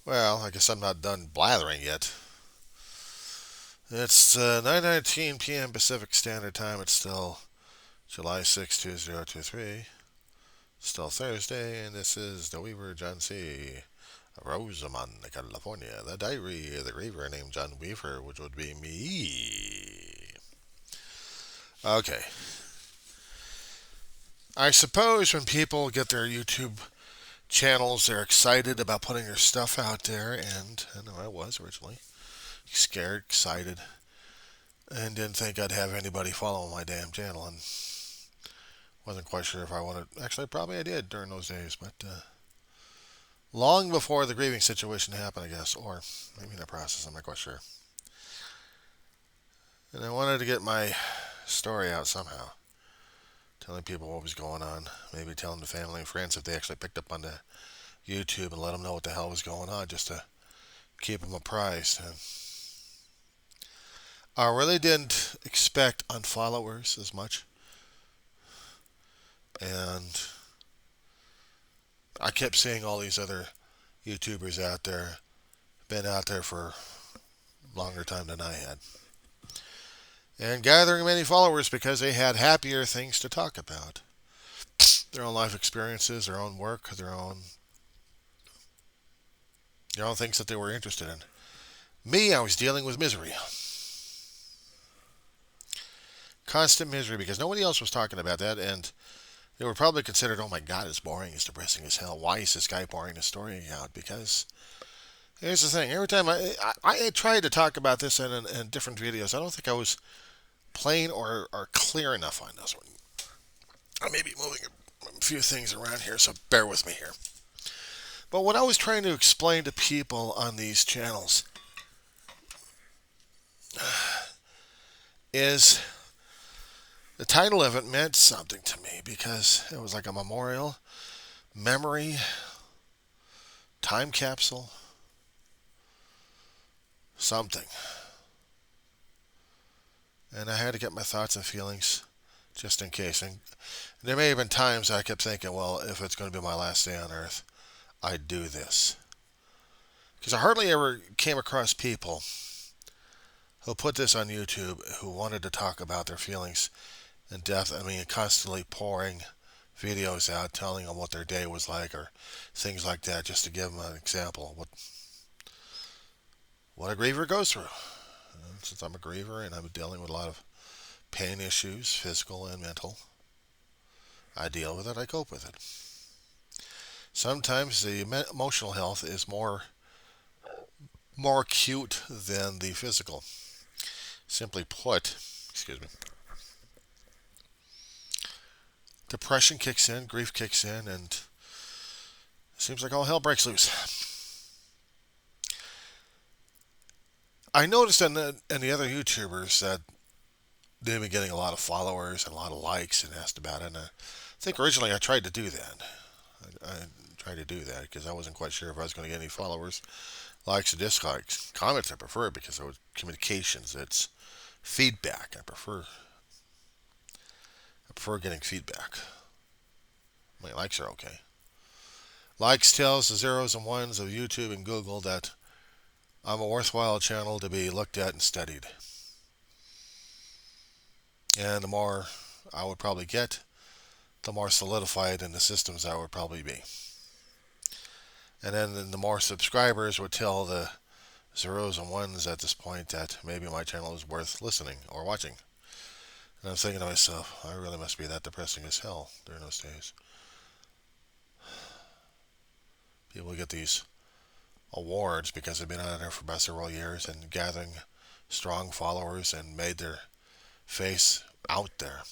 Well, I guess I'm not done blathering yet. It's 9:19 p.m. Pacific Standard Time. It's still July 6, 2023. Still Thursday, and this is the Weaver John C. Rosamond, California. The diary of the griever named John Weaver, which would be me. Okay. I suppose when people get their YouTube channels, they're excited about putting their stuff out there, and I know I was originally scared, excited, and didn't think I'd have anybody follow my damn channel, and wasn't quite sure if I wanted. Actually, probably I did during those days, but long before the grieving situation happened, I guess, or maybe in the process, I'm not quite sure. And I wanted to get my story out somehow, telling people what was going on, maybe telling the family and friends if they actually picked up on the YouTube and let them know what the hell was going on, just to keep them apprised. And I really didn't expect unfollowers as much, and I kept seeing all these other YouTubers out there, been out there for a longer time than I had, and gathering many followers because they had happier things to talk about. Their own life experiences, their own work, their own things that they were interested in. Me, I was dealing with misery. Constant misery because nobody else was talking about that, and they were probably considered, oh my god, it's boring, it's depressing as hell. Why is this guy pouring his story out? Because here's the thing: every time I tried to talk about this in different videos, I don't think I was plain or clear enough on this one. I may be moving a few things around here, so bear with me here. But what I was trying to explain to people on these channels is the title of it meant something to me because it was like a memorial, memory, time capsule, something. And I had to get my thoughts and feelings just in case. And there may have been times I kept thinking, well, if it's going to be my last day on earth, I'd do this. Because I hardly ever came across people who put this on YouTube who wanted to talk about their feelings and death. I mean, constantly pouring videos out telling them what their day was like or things like that, just to give them an example of what a griever goes through. And since I'm a griever and I'm dealing with a lot of pain issues, physical and mental, I deal with it, I cope with it. Sometimes the emotional health is more acute than the physical. Simply put, excuse me, depression kicks in, grief kicks in, and it seems like all hell breaks loose. I noticed in the other YouTubers that they've been getting a lot of followers and a lot of likes and asked about it. And I think originally I tried to do that. I tried to do that because I wasn't quite sure if I was going to get any followers, likes or dislikes. Comments I prefer because it was communications. It's feedback. I prefer getting feedback. My likes are okay. Likes tells the zeros and ones of YouTube and Google that I'm a worthwhile channel to be looked at and studied. And the more I would probably get, the more solidified in the systems I would probably be. And then the more subscribers would tell the zeros and ones at this point that maybe my channel is worth listening or watching. And I'm thinking to myself, I really must be that depressing as hell during those days. People get these awards because they've been on there for about several years and gathering strong followers and made their face out there,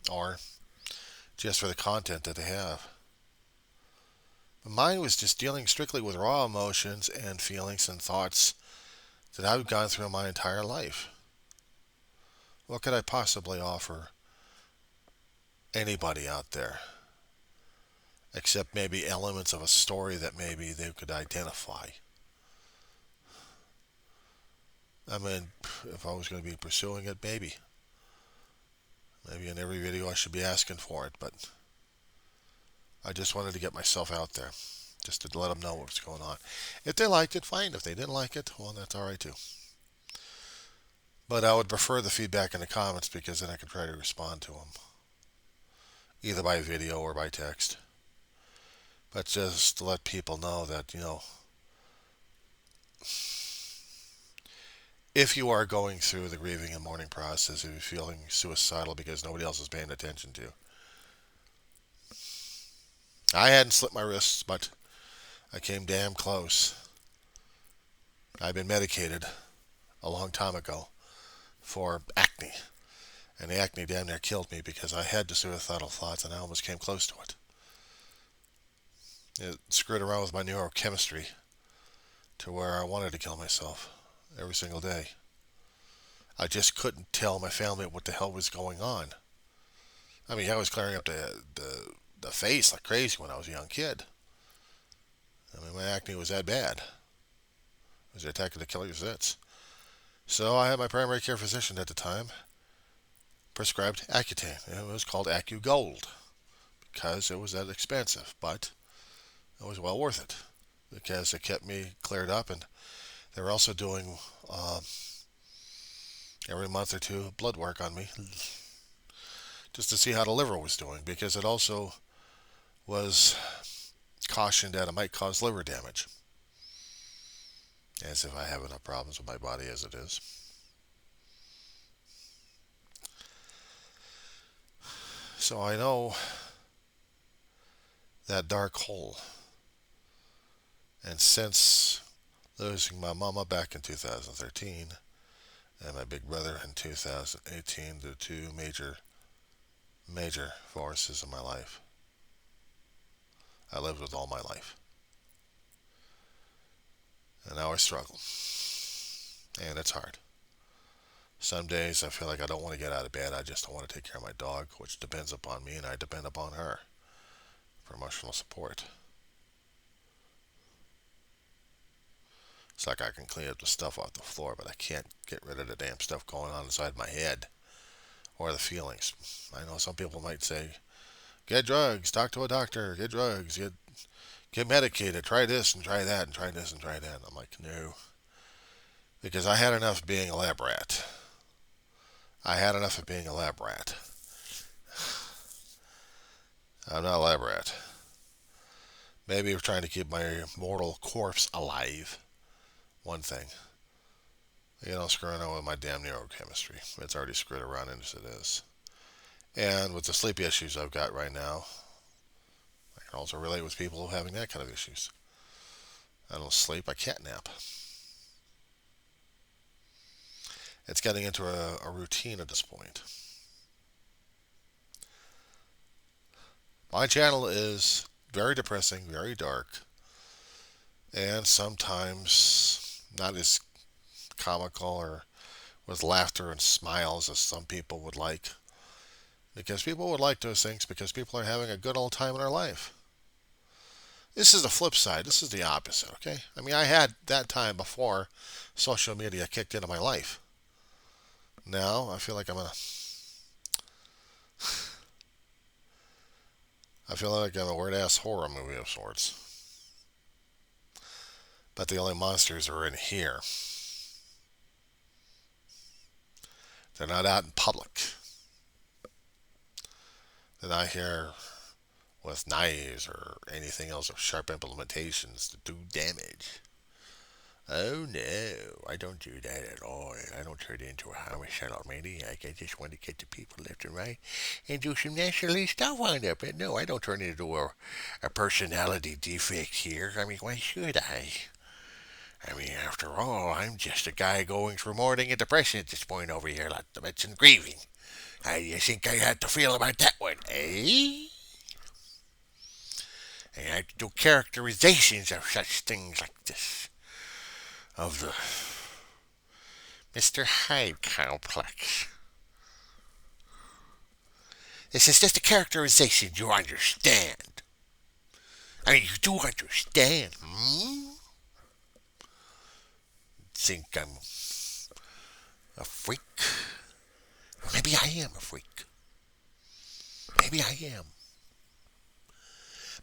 or just for the content that they have. But mine was just dealing strictly with raw emotions and feelings and thoughts that I've gone through my entire life. What could I possibly offer anybody out there except maybe elements of a story that maybe they could identify? I mean, if I was going to be pursuing it, maybe. Maybe in every video I should be asking for it, but I just wanted to get myself out there. just to let them know what's going on. If they liked it, fine. If they didn't like it, well, that's all right too. But I would prefer the feedback in the comments because then I could try to respond to them, either by video or by text. But just to let people know that, if you are going through the grieving and mourning process, if you're feeling suicidal because nobody else is paying attention to, I hadn't slit my wrists, but I came damn close. I've been medicated a long time ago for acne, and the acne damn near killed me because I had the suicidal thoughts and I almost came close to it. It screwed around with my neurochemistry to where I wanted to kill myself every single day. I just couldn't tell my family what the hell was going on. I mean, I was clearing up the face like crazy when I was a young kid. I mean, my acne was that bad. It was an attack of the killer's zits. So I had my primary care physician at the time prescribed Accutane. It was called AccuGold because it was that expensive, but it was well worth it because it kept me cleared up, and they were also doing every month or two blood work on me just to see how the liver was doing, because it also was cautioned that it might cause liver damage, as if I have enough problems with my body as it is. So I know that dark hole. And since losing my mama back in 2013 and my big brother in 2018, the two major forces in my life, I lived with all my life. And now I struggle. And it's hard. Some days I feel like I don't want to get out of bed. I just don't want to take care of my dog, which depends upon me, and I depend upon her for emotional support. It's like I can clean up the stuff off the floor, but I can't get rid of the damn stuff going on inside my head or the feelings. I know some people might say, get drugs, talk to a doctor, get drugs, get medicated, try this and try that and try this and try that. And I'm like, no. Because I had enough of being a lab rat. I had enough of being a lab rat. I'm not a lab rat. Maybe we're trying to keep my mortal corpse alive. One thing. Screwing around with my damn neurochemistry. It's already screwed around as it is. And with the sleep issues I've got right now, I can also relate with people having that kind of issues. I don't sleep, I can't nap. It's getting into a routine at this point. My channel is very depressing, very dark, and sometimes not as comical or with laughter and smiles as some people would like. Because people would like those things because people are having a good old time in their life. This is the flip side. This is the opposite, okay? I mean, I had that time before social media kicked into my life. Now, I feel like I'm a weird-ass horror movie of sorts. But the only monsters are in here. They're not out in public. They're not here with knives or anything else of sharp implementations to do damage. Oh no, I don't do that at all. I don't turn into a homicidal maniac. I just want to get the people left and right and do some naturally stuff on it. But no, I don't turn into a personality defect here. I mean, why should I? I mean, after all, I'm just a guy going through mourning and depression at this point over here, like the mentioned grieving. How do you think I had to feel about that one, eh? And I do characterizations of such things like this. Of the Mr. Hyde complex. This is just a characterization, you understand. I mean, you do understand, Think I'm a freak? Maybe I am a freak. Maybe I am.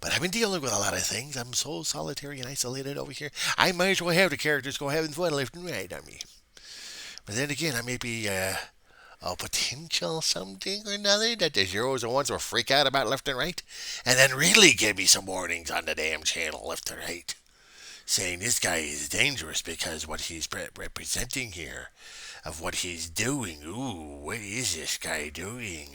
But I've been dealing with a lot of things. I'm so solitary and isolated over here. I might as well have the characters go having fun left and right on me. But then again, I may be a potential something or another that the zeros and ones will freak out about left and right, and then really give me some warnings on the damn channel left and right, saying this guy is dangerous because what he's representing here, of what he's doing. Ooh, what is this guy doing?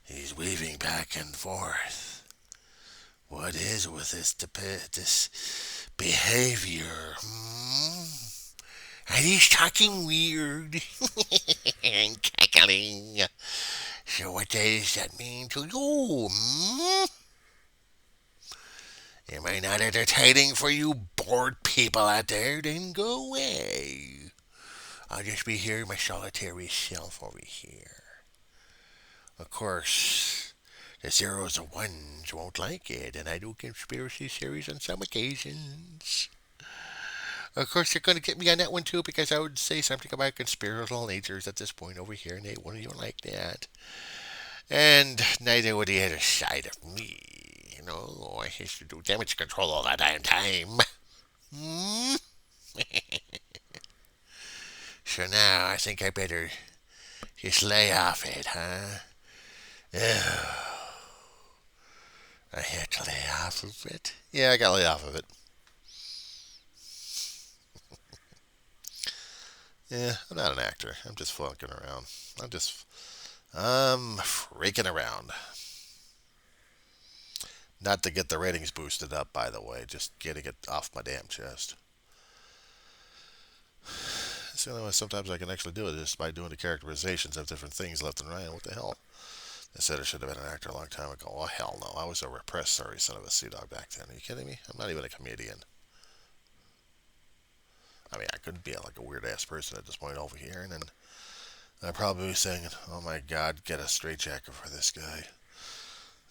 He's weaving back and forth. What is with this behavior? And he's talking weird and cackling. So what does that mean to you? Am I not entertaining for you bored people out there? Then go away. I'll just be here, my solitary self over here. Of course, the zeros and ones won't like it, and I do conspiracy theories on some occasions. Of course, they're going to get me on that one too because I would say something about conspiratorial natures at this point over here, and they wouldn't like that. And neither would the other side of me. You know, I used to do damage control all that damn time. So now I think I better just lay off it, huh? Oh, I had to lay off of it. Yeah, I got to lay off of it. Yeah, I'm not an actor. I'm just flunking around. I'm freaking around. Not to get the ratings boosted up, by the way. Just getting it off my damn chest. It's the only way sometimes I can actually do it is by doing the characterizations of different things left and right. What the hell? They said I should have been an actor a long time ago. Oh, hell no. I was a repressed, sorry son of a sea dog back then. Are you kidding me? I'm not even a comedian. I mean, I could be like a weird ass person at this point over here, and then I'd probably be saying, oh my god, get a straitjacket for this guy.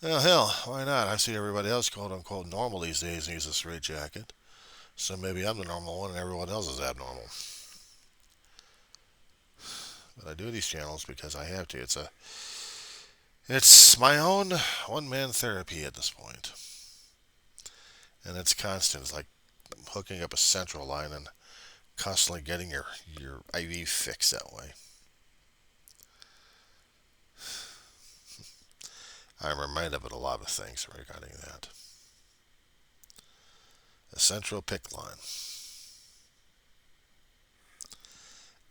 Well, hell, why not? I see everybody else quote unquote normal these days and use a straitjacket. So maybe I'm the normal one and everyone else is abnormal. But I do these channels because I have to. It's my own one-man therapy at this point. And it's constant. It's like hooking up a central line and constantly getting your IV fixed that way. I'm reminded of a lot of things regarding that. A central pick line.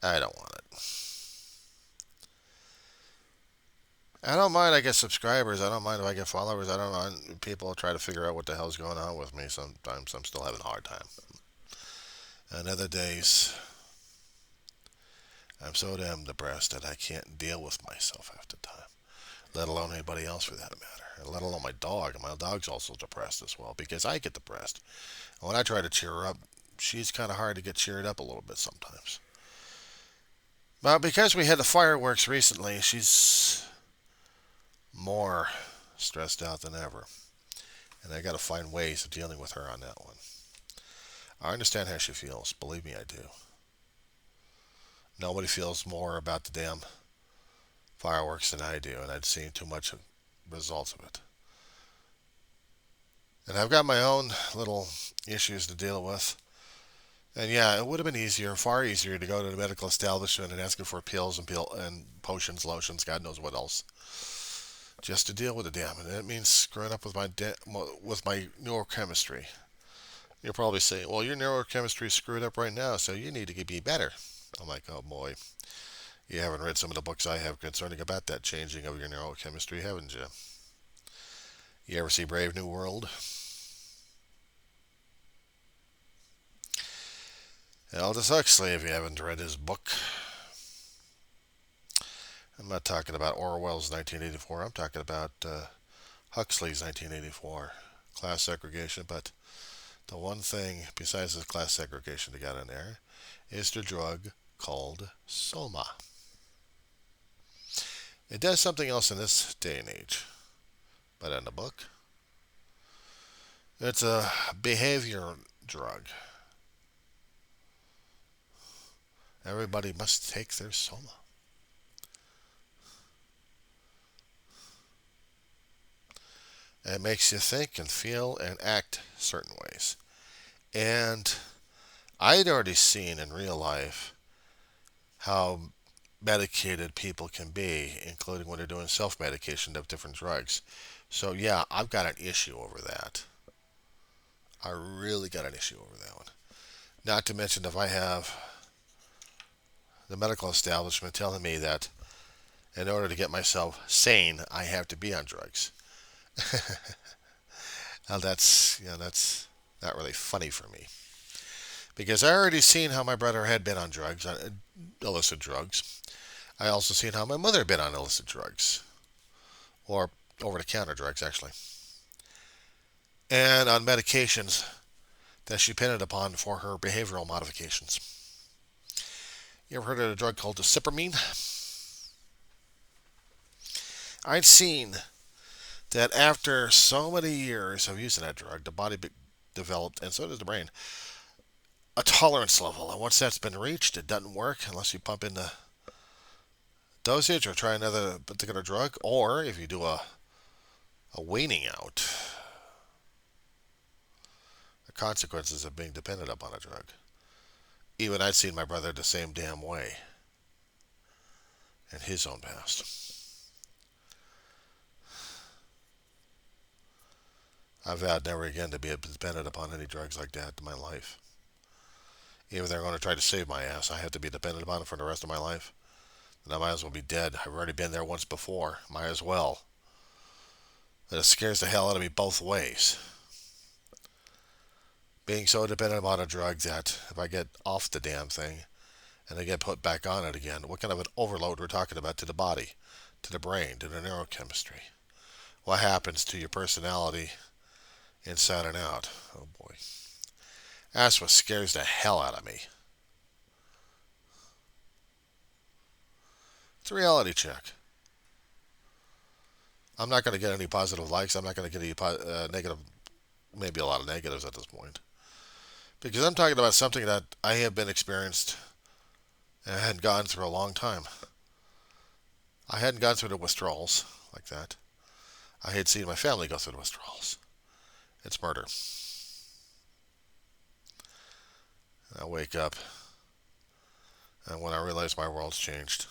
I don't want it. I don't mind I get subscribers. I don't mind if I get followers. I don't mind people try to figure out what the hell's going on with me. Sometimes I'm still having a hard time. And other days, I'm so damn depressed that I can't deal with myself half the time. Let alone anybody else for that matter. And let alone my dog. And my dog's also depressed as well because I get depressed. And when I try to cheer her up, she's kind of hard to get cheered up a little bit sometimes. But because we had the fireworks recently, she's more stressed out than ever. And I got to find ways of dealing with her on that one. I understand how she feels. Believe me, I do. Nobody feels more about the damn fireworks than I do, and I'd seen too much results of it. And I've got my own little issues to deal with. And yeah, it would have been easier, far easier, to go to the medical establishment and ask for pills and potions, lotions, God knows what else, just to deal with the damn. And it means screwing up with my neurochemistry. You'll probably say, well, your neurochemistry is screwed up right now, so you need to be better. I'm like, oh boy. You haven't read some of the books I have concerning about that changing of your neurochemistry, haven't you? You ever see Brave New World? Aldous Huxley, if you haven't read his book. I'm not talking about Orwell's 1984. I'm talking about Huxley's 1984. Class segregation, but the one thing besides the class segregation they got in there is the drug called Soma. It does something else in this day and age, but in the book, it's a behavior drug. Everybody must take their Soma. It makes you think and feel and act certain ways. And I'd already seen in real life how medicated people can be, including when they're doing self-medication of different drugs. So yeah, I've got an issue over that. I really got an issue over that one. Not to mention if I have the medical establishment telling me that in order to get myself sane, I have to be on drugs. Now that's not really funny for me because I already seen how my brother had been on drugs, on illicit drugs. I also seen how my mother had been on illicit drugs or over-the-counter drugs actually, and on medications that she depended upon for her behavioral modifications. You ever heard of a drug called decipramine? I'd seen that after so many years of using that drug, the body developed, and so does the brain, a tolerance level. And once that's been reached, it doesn't work unless you pump in the dosage or try another particular drug, or if you do a weaning out, the consequences of being dependent upon a drug. Even I'd seen my brother the same damn way in his own past. I vowed never again to be dependent upon any drugs like that in my life. Even if they're going to try to save my ass, I have to be dependent upon it for the rest of my life. And I might as well be dead. I've already been there once before. Might as well. And it scares the hell out of me both ways. Being so dependent upon a drug that if I get off the damn thing and I get put back on it again, what kind of an overload we're talking about to the body, to the brain, to the neurochemistry? What happens to your personality inside and out? Oh boy. That's what scares the hell out of me. It's a reality check. I'm not going to get any positive likes. I'm not going to get any negative, maybe a lot of negatives at this point. Because I'm talking about something that I have been experienced and had gone through a long time. I hadn't gone through the withdrawals like that. I had seen my family go through the withdrawals. It's murder. And I wake up, and when I realize my world's changed,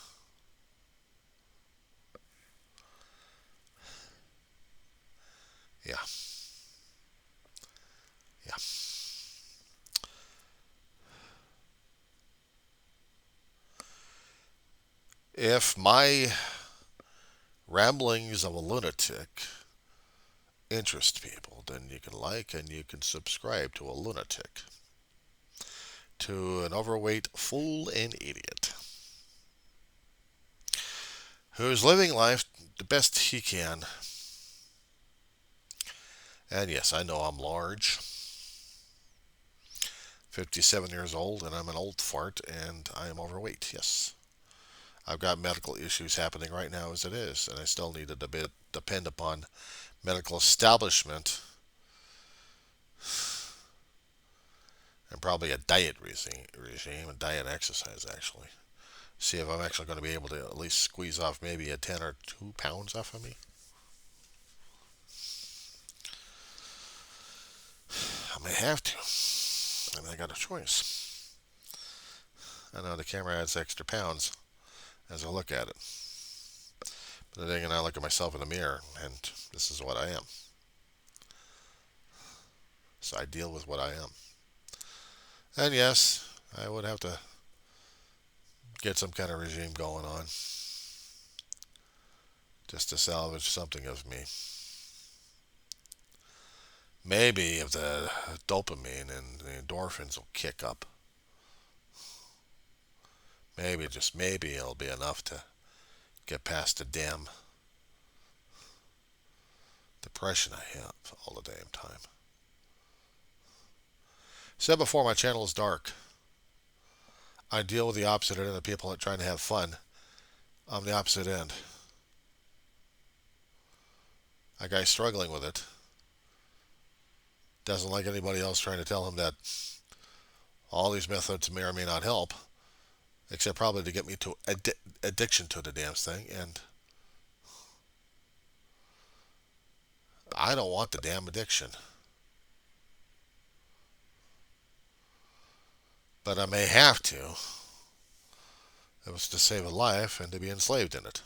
yeah. Yeah. If my ramblings of a lunatic interest people, then you can like and you can subscribe to a lunatic, to an overweight fool and idiot who's living life the best he can. And yes, I know I'm large, 57 years old, and I'm an old fart, and I am overweight, yes. I've got medical issues happening right now as it is, and I still need to depend upon medical establishment and probably a diet regime, a diet exercise actually. See if I'm actually going to be able to at least squeeze off maybe a 10 or 2 pounds off of me. I may have to. I mean, I got a choice. I know the camera adds extra pounds as I look at it. But then again, I look at myself in the mirror, and this is what I am. So I deal with what I am. And yes, I would have to get some kind of regime going on just to salvage something of me. Maybe if the dopamine and the endorphins will kick up, maybe, just maybe, it'll be enough to get past the damn depression I have all the damn time. Said before, my channel is dark. I deal with the opposite end of people that are trying to have fun. I'm the opposite end. A guy struggling with it doesn't like anybody else trying to tell him that all these methods may or may not help, except probably to get me to addiction to the damn thing. And I don't want the damn addiction. But I may have to. It was to save a life and to be enslaved in it.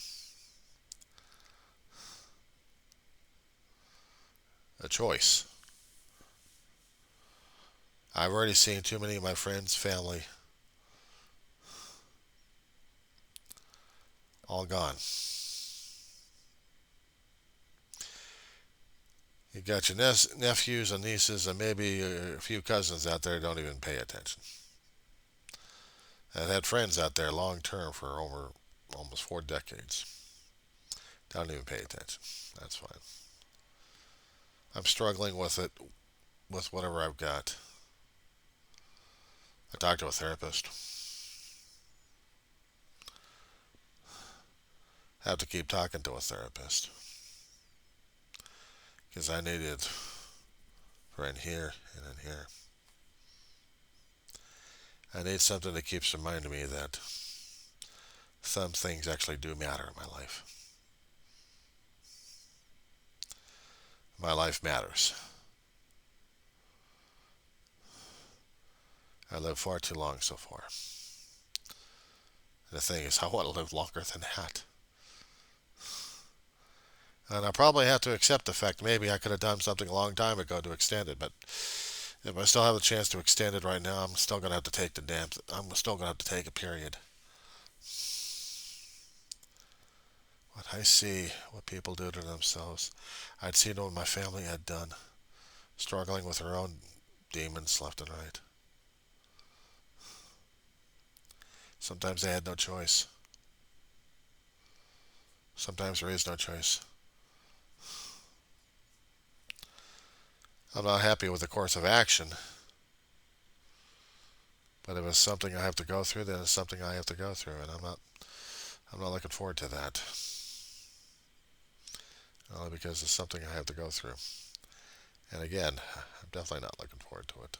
A choice. I've already seen too many of my friends, family, all gone. You got your nephews and nieces and maybe a few cousins out there who don't even pay attention. I've had friends out there long term for over almost 4 decades. Don't even pay attention. That's fine. I'm struggling with it with whatever I've got. I talked to a therapist. I have to keep talking to a therapist because I needed for in here and in here. I need something that keeps reminding me that some things actually do matter in my life. My life matters. I lived far too long so far. And the thing is, I want to live longer than that. And I probably have to accept the fact maybe I could have done something a long time ago to extend it, but if I still have the chance to extend it right now, I'm still going to have to take I'm still going to have to take a period. What I see, what people do to themselves, I'd seen what my family had done, struggling with their own demons left and right. Sometimes they had no choice. Sometimes there is no choice. I'm not happy with the course of action, but if it's something I have to go through, then it's something I have to go through, and I'm not looking forward to that. Only because it's something I have to go through. And again, I'm definitely not looking forward to it.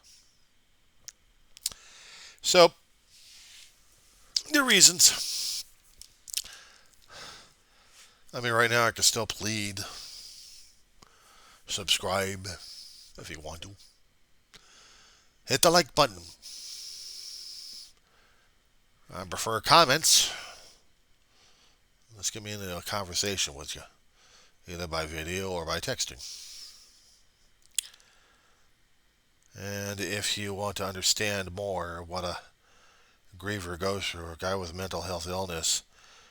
So, the reasons. I mean, right now I can still plead. Subscribe if you want to. Hit the like button. I prefer comments. Let's get me into a conversation with you, either by video or by texting. And if you want to understand more what a griever goes through, a guy with mental health illness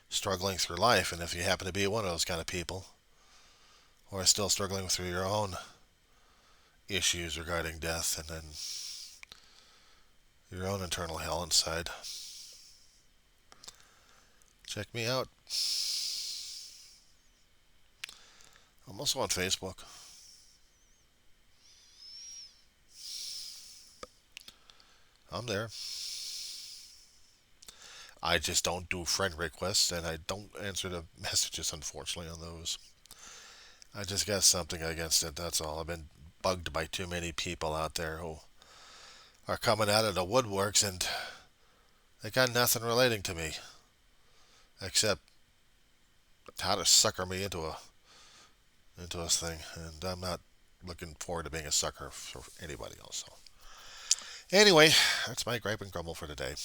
struggling through life, and if you happen to be one of those kind of people, or still struggling through your own issues regarding death and then your own internal hell inside, check me out. I'm also on Facebook. I'm there. I just don't do friend requests, and I don't answer the messages, unfortunately, on those. I just got something against it, that's all. I've been bugged by too many people out there who are coming out of the woodworks, and they got nothing relating to me except how to sucker me into a thing, and I'm not looking forward to being a sucker for anybody else. So, anyway, that's my gripe and grumble for today.